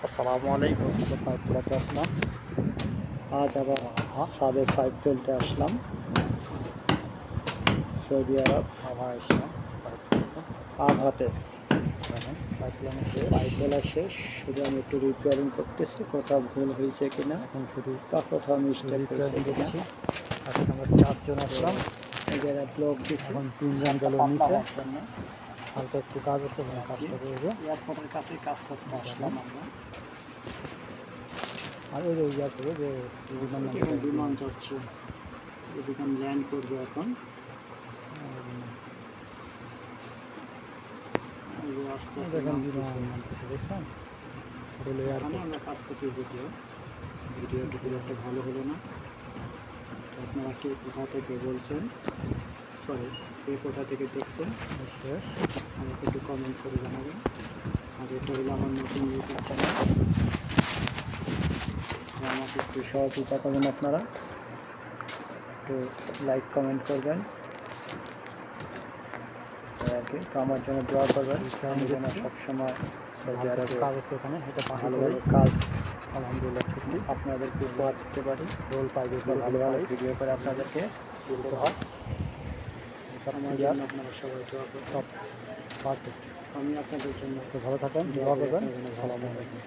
আসসালামু আলাইকুম। পাইপ ফেলাতে আসলাম। আজ আবার ছাদে পাইপ ফেলতে আসলাম। সৌদি আরব আবার আসলাম পাইপ ফেলতে। আবহাতে পাইপ লাইনে শেষ, পাইপ ফেলা শেষ, শুধু আমি একটু রিপেয়ারিং করতেছি, কোথাও ভুল হয়েছে কিনা এখন শুধু বা কোথাও মিস্টেক হয়েছে রিপেয়ারিং কিনা। করছি। আজকে আমরা 4 জন আসলাম, এই জায়গায় ব্লক দিছি এখন 3 জন গেল পাতলা নিচে। হওয়ার জন্য। হালকা একটু কাজ আছে, এবং কাজটা করবো। এয়ারপোর্টের কাছে কাজ করতে আসলাম আমরা। আর ওই যে এয়ারপোর্টে যে এখন বিমান যাচ্ছে, এদিকে ল্যান্ড করবো এখন। এই যে আস্তে আস্তে দেখেন নামতেছে। বিমান নামতেছে, দেখছেন? হলো এখানে এয়ারপোর্ট। আমরা কাজ করতে যদিও ভিডিওটি খুব একটা ভালো হলো না। তো আপনারা কে কোথা থেকে বলছেন, সরি কে কোথা থেকে দেখছেন শেষ। আমাকে একটু কমেন্ট করে জানাবেন। আর এটা হলো আমার নতুন ইউটিউব চ্যানেল, আমাকে একটু সহযোগিতা করবেন আপনারা, একটু লাইক কমেন্ট করবেন আর কি। তো আমার জন্য দোয়া করবেন, আমি যেন সবসময় সৌদি আরবে কাজ আছে এখানে, এটা ভালো ভালো কাজ আলহামদুলিল্লাহ ছুটি আপনাদেরকে উপহার দিতে পারি, রোল পাইবে, ভালো ভালো ভিডিও করে আপনাদেরকে দিতে হয়। আমার জন্য আপনারা সবাই দোয়া করবেন। সব পারফেক্ট। আমি আপনাদের জন্য তো ভালো থাকেন, দোয়া করবেন। আসসালামু আলাইকুম।